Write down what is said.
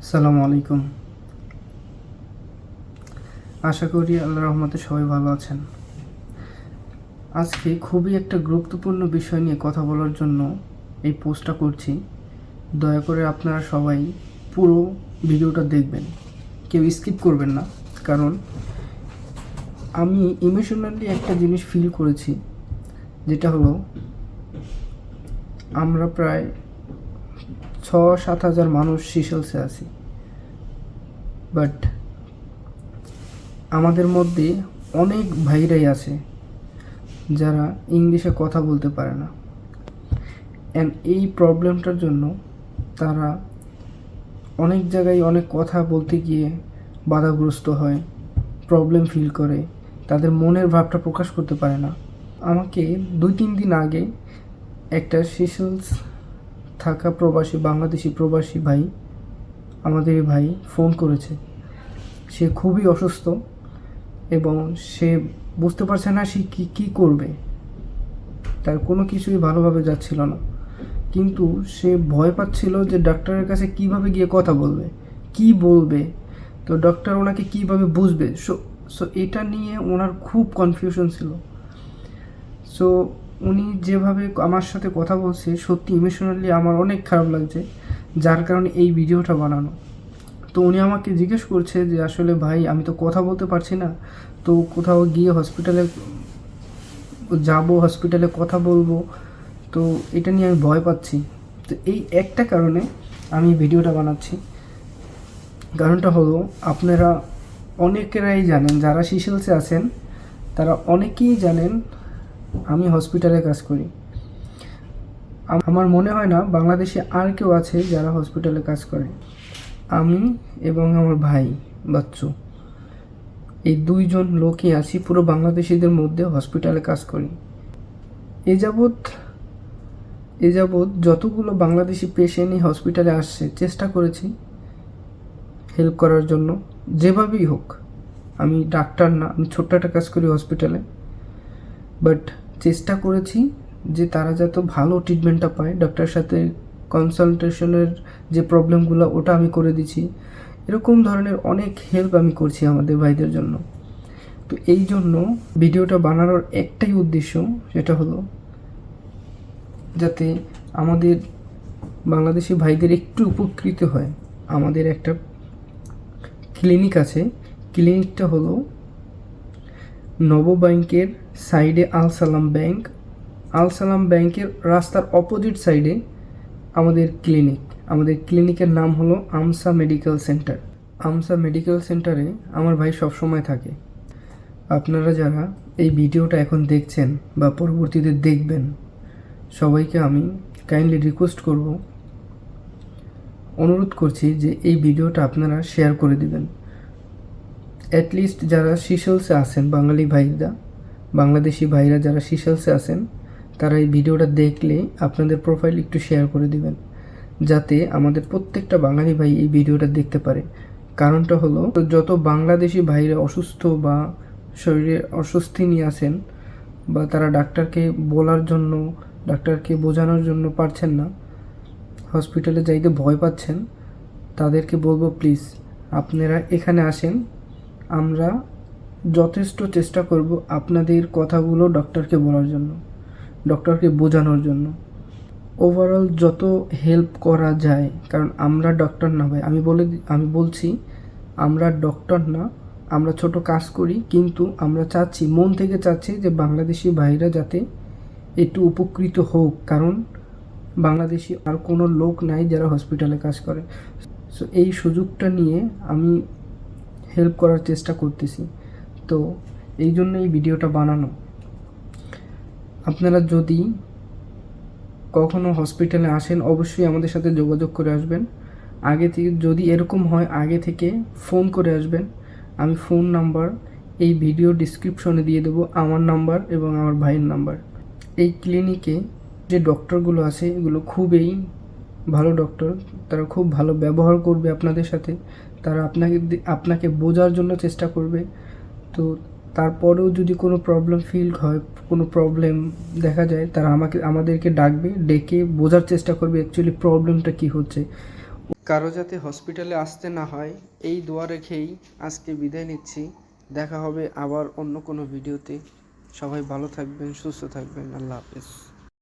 আসসালামু আলাইকুম। আশা করি আল্লাহর রহমতে সবাই ভালো আছেন। আজকে খুবই একটা গুরুত্বপূর্ণ বিষয় নিয়ে কথা বলার জন্য এই পোস্টটা করছি। দয়া করে আপনারা সবাই পুরো ভিডিওটা দেখবেন, কেউ স্কিপ করবেন না। কারণ আমি ইমোশনালি একটা জিনিস ফিল করেছি, যেটা হলো আমরা প্রায় 6-7 হাজার মানুষ সিশেলসে আছি, বাট আমাদের মধ্যে অনেক ভাইরাই আছে যারা ইংলিশে কথা বলতে পারে না। অ্যান্ড এই প্রবলেমটার জন্য তারা অনেক জায়গায় অনেক কথা বলতে গিয়ে বাধাগ্রস্ত হয়, প্রবলেম ফিল করে, তাদের মনের ভাবটা প্রকাশ করতে পারে না। আমাকে 2-3 দিন আগে একটা সিশেলস থাকা বাংলাদেশি প্রবাসী ভাই, আমাদের ভাই ফোন করেছে। সে খুবই অসুস্থ এবং সে বুঝতে পারছে না সে কী করবে। তার কোনো কিছুই ভালোভাবে যাচ্ছিল না, কিন্তু সে ভয় পাচ্ছিল যে ডাক্তারের কাছে কিভাবে গিয়ে কথা বলবে, কি বলবে, তো ডক্টর ওনাকে কিভাবে বুঝবে। সো এটা নিয়ে ওনার খুব কনফিউশন ছিল। সো উনি যেভাবে আমার সাথে কথা বলছে, সত্যি ইমোশনালি আমার অনেক খারাপ লাগছে, যার কারণে এই ভিডিওটা বানানো। তো উনি আমাকে জিজ্ঞেস করছে যে আসলে ভাই আমি তো কথা বলতে পারছি না, তো কোথাও গিয়ে হসপিটালে কথা বলবো, তো এটা নিয়ে আমি ভয় পাচ্ছি। তো এই একটা কারণে আমি ভিডিওটা বানাচ্ছি। কারণটা হলো, আপনারা অনেকেরাই জানেন, যারা সিশেলসে আছেন তারা অনেকেই জানেন আমি হসপিটালে কাজ করি। আমার মনে হয় না বাংলাদেশে আর কেউ আছে যারা হসপিটালে কাজ করে। আমি এবং আমার ভাই বাচ্চু, এই 2জন লোকই আছি পুরো বাংলাদেশিদের মধ্যে হসপিটালে কাজ করি। এ যাবৎ যতগুলো বাংলাদেশি পেশেন্ট এই হসপিটালে আসছে, চেষ্টা করেছি হেল্প করার জন্য যেভাবেই হোক। আমি ডাক্তার না, আমি ছোট্ট একটা কাজ করি হসপিটালে, বাট চেষ্টা করেছি যে তারা যাতে ভালো ট্রিটমেন্টটা পায়। ডক্টরের সাথে কনসালটেশনের যে প্রবলেমগুলো ওটা আমি করে দিচ্ছি। এরকম ধরনের অনেক হেল্প আমি করছি আমাদের ভাইদের জন্য। তো এই জন্য ভিডিওটা বানানোর একটাই উদ্দেশ্য, সেটা হলো যাতে আমাদের বাংলাদেশি ভাইদের একটু উপকৃত হয়। আমাদের একটা ক্লিনিক আছে, ক্লিনিকটা হলো নবব্যাংকের সাইডে আল সালাম ব্যাংকের রাস্তার অপোজিট সাইডে আমাদের ক্লিনিকের নাম হলো আমসা মেডিকেল সেন্টার। আমসা মেডিকেল সেন্টারে আমার ভাই সবসময় থাকে। আপনারা যারা এই ভিডিওটা এখন দেখছেন বা পরবর্তীতে দেখবেন, সবাইকে আমি কাইন্ডলি রিকোয়েস্ট করব, অনুরোধ করছি যে এই ভিডিওটা আপনারা শেয়ার করে দিবেন। অ্যাটলিস্ট যারা সিশেলসে আছেন, বাংলাদেশি ভাইরা যারা সিশেলসে আছেন, তারা এই ভিডিওটা দেখলে আপনাদের প্রোফাইল একটু শেয়ার করে দিবেন, যাতে আমাদের প্রত্যেকটা বাঙালি ভাই এই ভিডিওটা দেখতে পারে। কারণটা হলো, যত বাংলাদেশি ভাইরা অসুস্থ বা শরীরে অস্বস্তি নিয়ে আছেন, বা তারা ডাক্তারকে বোঝানোর জন্য পারছেন না, হসপিটালে যাইতে ভয় পাচ্ছেন, তাদেরকে বলবো প্লিজ আপনারা এখানে আসেন। আমরা যথেষ্ট চেষ্টা করব আপনাদের কথাগুলো ডক্টরকে বলার জন্য, ডক্টরকে বোঝানোর জন্য, ওভারঅল যত হেল্প করা যায়। কারণ আমরা ডক্টর না ভাই, আমি বলছি আমরা ডক্টর না, আমরা ছোট কাজ করি, কিন্তু আমরা মন থেকে চাচ্ছি যে বাংলাদেশি ভাইরা যাতে একটু উপকৃত হোক। কারণ বাংলাদেশি আর কোনো লোক নাই যারা হসপিটালে কাজ করে। সো এই সুযোগটা নিয়ে আমি হেল্প করার চেষ্টা করতেছি। তো এই জন্য এই ভিডিওটা বানানো। আপনারা যদি কখনো হসপিটালে আসেন, অবশ্যই আমাদের সাথে যোগাযোগ করে আসবেন। আগে থেকে যদি এরকম হয়, আগে থেকে ফোন করে আসবেন। আমি ফোন নাম্বার এই ভিডিও ডিসক্রিপশনে দিয়ে দেবো, আমার নাম্বার এবং আমার ভাইয়ের নাম্বার। এই ক্লিনিকে যে ডক্টরগুলো আছে, এগুলো খুবই ভালো ডক্টর, তারা খুব ভালো ব্যবহার করবে আপনাদের সাথে। তারা আপনাকে বোঝার জন্য চেষ্টা করবে। তো তারপরেও যদি কোনো প্রবলেম দেখা যায়, তারা আমাদেরকে ডাকবে, ডেকে বোঝার চেষ্টা করবে অ্যাকচুয়ালি প্রবলেমটা কী হচ্ছে। কারো যাতে হসপিটালে আসতে না হয় এই দোয়া রেখেই আজকে বিদায় নিচ্ছি। দেখা হবে আবার অন্য কোনো ভিডিওতে। সবাই ভালো থাকবেন, সুস্থ থাকবেন। আল্লাহ হাফেজ।